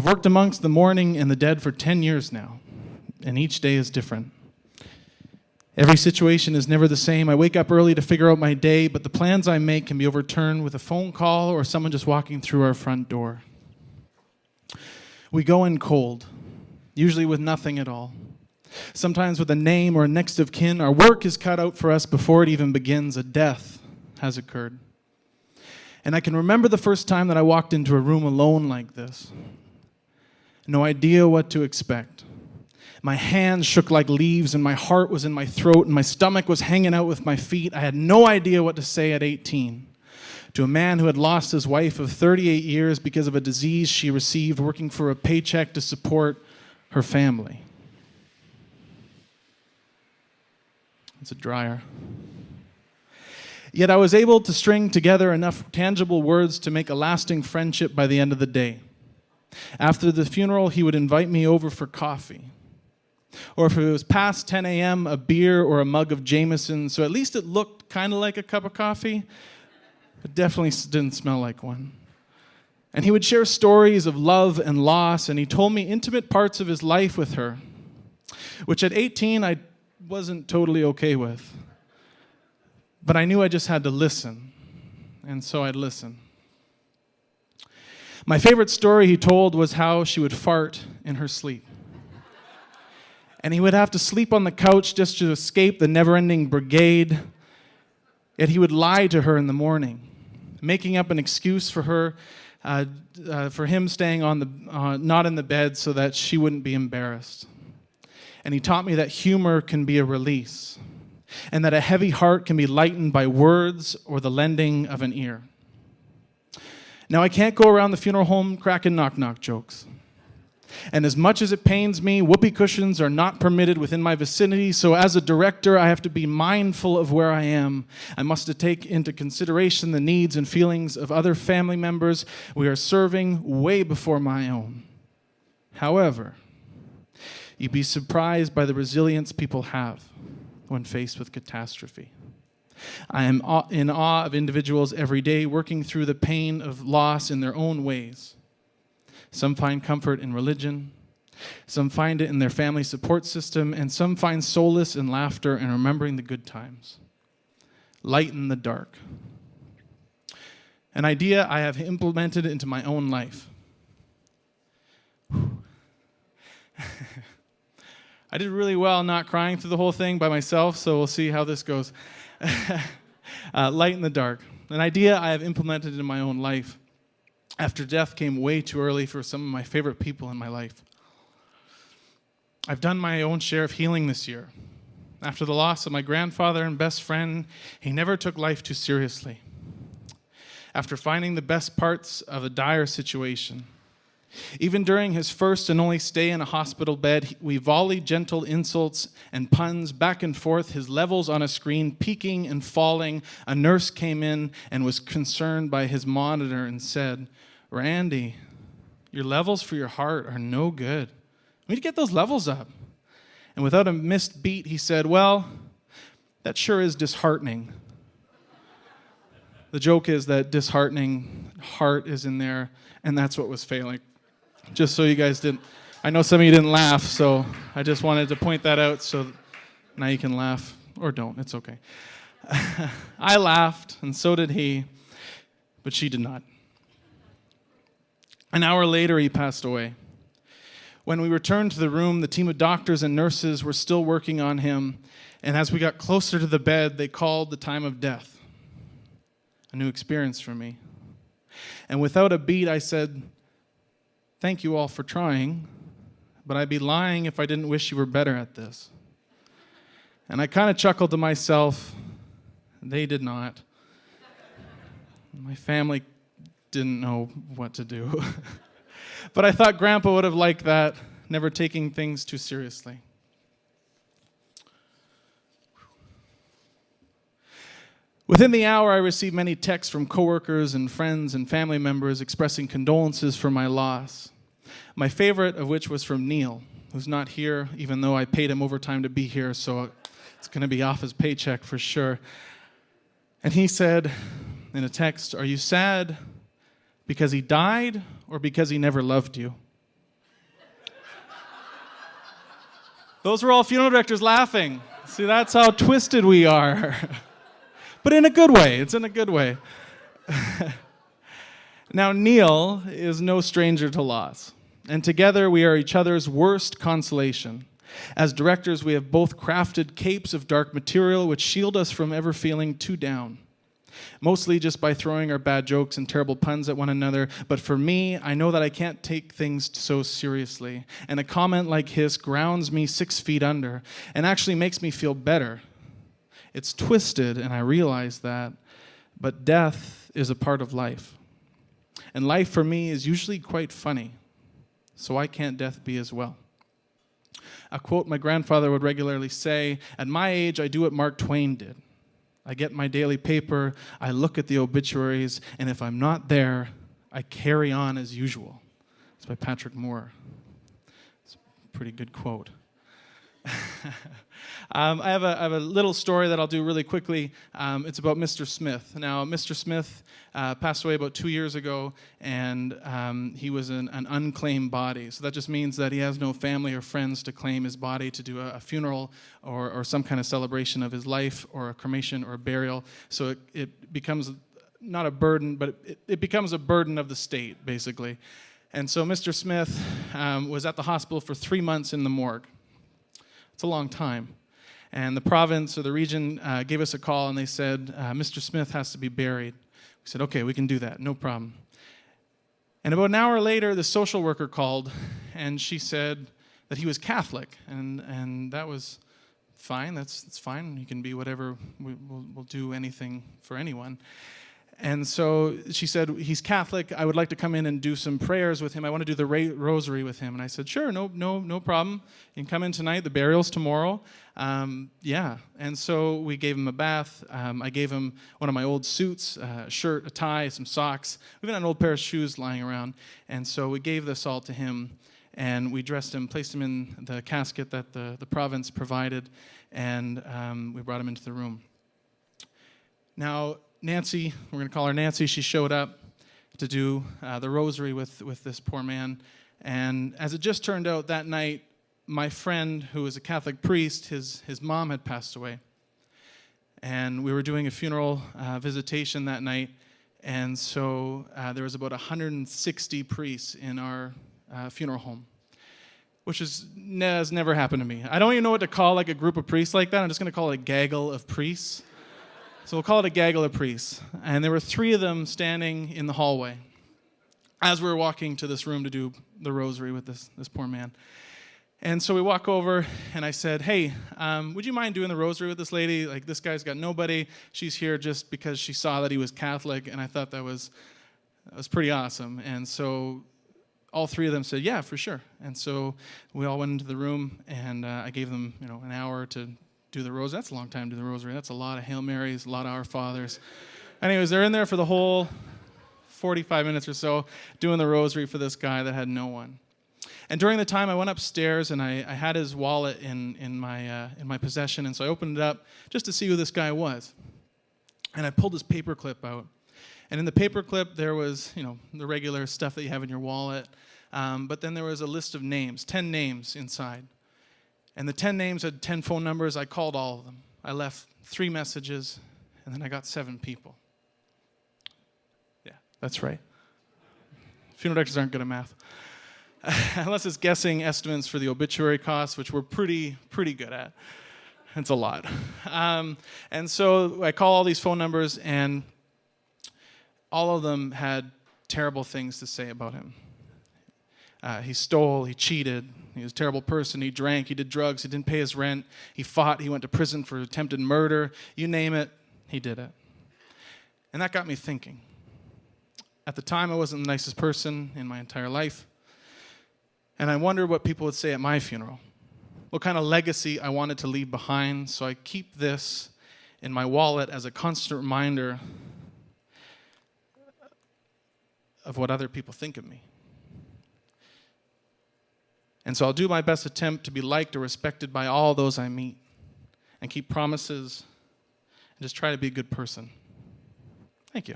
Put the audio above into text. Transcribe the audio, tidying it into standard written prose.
I've worked amongst the mourning and the dead for 10 years now, and each day is different. Every situation is never the same. I wake up early to figure out my day, but the plans I make can be overturned with a phone call or someone just walking through our front door. We go in cold, usually with nothing at all. Sometimes with a name or a next of kin. Our work is cut out for us before it even begins. A death has occurred. And I can remember the first time that I walked into a room alone like this. No idea what to expect. My hands shook like leaves, and my heart was in my throat, and my stomach was hanging out with my feet. I had no idea what to say at 18 to a man who had lost his wife of 38 years because of a disease she received working for a paycheck to support her family. It's a dryer. Yet I was able to string together enough tangible words to make a lasting friendship by the end of the day. After the funeral, he would invite me over for coffee. Or if it was past 10 a.m., a beer or a mug of Jameson, so at least it looked kind of like a cup of coffee. It definitely didn't smell like one. And he would share stories of love and loss, and he told me intimate parts of his life with her, which at 18 I wasn't totally okay with. But I knew I just had to listen, and so I'd listen. My favorite story he told was how she would fart in her sleep. And he would have to sleep on the couch just to escape the never-ending brigade. Yet he would lie to her in the morning, making up an excuse for her, for him staying on not in the bed so that she wouldn't be embarrassed. And he taught me that humor can be a release, and that a heavy heart can be lightened by words or the lending of an ear. Now, I can't go around the funeral home cracking knock-knock jokes. And as much as it pains me, whoopee cushions are not permitted within my vicinity, so as a director, I have to be mindful of where I am. I must take into consideration the needs and feelings of other family members we are serving way before my own. However, you'd be surprised by the resilience people have when faced with catastrophe. I am in awe of individuals every day working through the pain of loss in their own ways. Some find comfort in religion, some find it in their family support system, and some find solace in laughter and remembering the good times. Lighten the dark. An idea I have implemented into my own life. I did really well not crying through the whole thing by myself, so we'll see how this goes. Lighten the dark. An idea I have implemented in my own life after death came way too early for some of my favorite people in my life. I've done my own share of healing this year. After the loss of my grandfather and best friend, he never took life too seriously. After finding the best parts of a dire situation, even during his first and only stay in a hospital bed, we volleyed gentle insults and puns back and forth, his levels on a screen peaking and falling. A nurse came in and was concerned by his monitor and said, "Randy, your levels for your heart are no good. We need to get those levels up." And without a missed beat, he said, "Well, that sure is disheartening." The joke is that disheartening heart is in there, and that's what was failing. Just so you guys didn't, I know some of you didn't laugh, so I just wanted to point that out so now you can laugh, or don't, it's okay. I laughed, and so did he, but she did not. An hour later, he passed away. When we returned to the room, the team of doctors and nurses were still working on him, and as we got closer to the bed, they called the time of death. A new experience for me. And without a beat, I said, "Thank you all for trying, but I'd be lying if I didn't wish you were better at this." And I kind of chuckled to myself. They did not. My family didn't know what to do. But I thought Grandpa would have liked that, never taking things too seriously. Within the hour, I received many texts from coworkers and friends and family members expressing condolences for my loss. My favorite of which was from Neil, who's not here, even though I paid him overtime to be here, so it's going to be off his paycheck for sure. And he said in a text, "Are you sad because he died or because he never loved you?" Those were all funeral directors laughing. See, that's how twisted we are. But in a good way. It's in a good way. Now, Neil is no stranger to loss, and together we are each other's worst consolation. As directors, we have both crafted capes of dark material which shield us from ever feeling too down. Mostly just by throwing our bad jokes and terrible puns at one another, but for me, I know that I can't take things so seriously, and a comment like his grounds me 6 feet under, and actually makes me feel better. It's twisted, and I realize that, but death is a part of life. And life for me is usually quite funny, so why can't death be as well? A quote my grandfather would regularly say, "At my age, I do what Mark Twain did. I get my daily paper, I look at the obituaries, and if I'm not there, I carry on as usual." It's by Patrick Moore. It's a pretty good quote. I have a little story that I'll do really quickly. It's about Mr. Smith. Now, Mr. Smith passed away about 2 years ago, and he was an unclaimed body. So that just means that he has no family or friends to claim his body to do a funeral or some kind of celebration of his life, or a cremation or a burial. So it becomes not a burden, but it becomes a burden of the state, basically. And so Mr. Smith was at the hospital for 3 months in the morgue. It's a long time. And the province or the region gave us a call, and they said, Mr. Smith has to be buried. We said, okay, we can do that, no problem. And about an hour later, the social worker called, and she said that he was Catholic, and that was fine. That's fine. You can be whatever. We'll do anything for anyone. And so she said, he's Catholic. I would like to come in and do some prayers with him. I want to do the rosary with him. And I said, sure, no problem. You can come in tonight. The burial's tomorrow. Yeah. And so we gave him a bath. I gave him one of my old suits, a shirt, a tie, some socks. We even had an old pair of shoes lying around. And so we gave this all to him. And we dressed him, placed him in the casket that the province provided. And we brought him into the room. Now, Nancy, we're going to call her Nancy, she showed up to do the rosary with this poor man. And as it just turned out, that night, my friend, who was a Catholic priest, his mom had passed away. And we were doing a funeral visitation that night. And so there was about 160 priests in our funeral home, which has never happened to me. I don't even know what to call like a group of priests like that. I'm just going to call it a gaggle of priests. So we'll call it a gaggle of priests. And there were 3 of them standing in the hallway as we were walking to this room to do the rosary with this poor man. And so we walk over, and I said, hey, would you mind doing the rosary with this lady? Like, this guy's got nobody. She's here just because she saw that he was Catholic, and I thought that was pretty awesome. And so all 3 of them said, yeah, for sure. And so we all went into the room, and I gave them an hour to do the rosary. That's a long time to do the rosary. That's a lot of Hail Marys, a lot of Our Fathers. Anyways, they're in there for the whole 45 minutes or so doing the rosary for this guy that had no one. And during the time, I went upstairs, and I had his wallet in my possession, and so I opened it up just to see who this guy was. And I pulled his paperclip out. And in the paperclip, there was the regular stuff that you have in your wallet, but then there was a list of names, 10 names inside. And the 10 names had 10 phone numbers. I called all of them. I left 3 messages, and then I got 7 people. Yeah, that's right. Funeral directors aren't good at math. Unless it's guessing estimates for the obituary costs, which we're pretty good at. It's a lot. And so I call all these phone numbers, and all of them had terrible things to say about him. He stole, he cheated, he was a terrible person, he drank, he did drugs, he didn't pay his rent, he fought, he went to prison for attempted murder, you name it, he did it. And that got me thinking. At the time, I wasn't the nicest person in my entire life, and I wondered what people would say at my funeral, what kind of legacy I wanted to leave behind, so I keep this in my wallet as a constant reminder of what other people think of me. And so I'll do my best attempt to be liked or respected by all those I meet, and keep promises, and just try to be a good person. Thank you.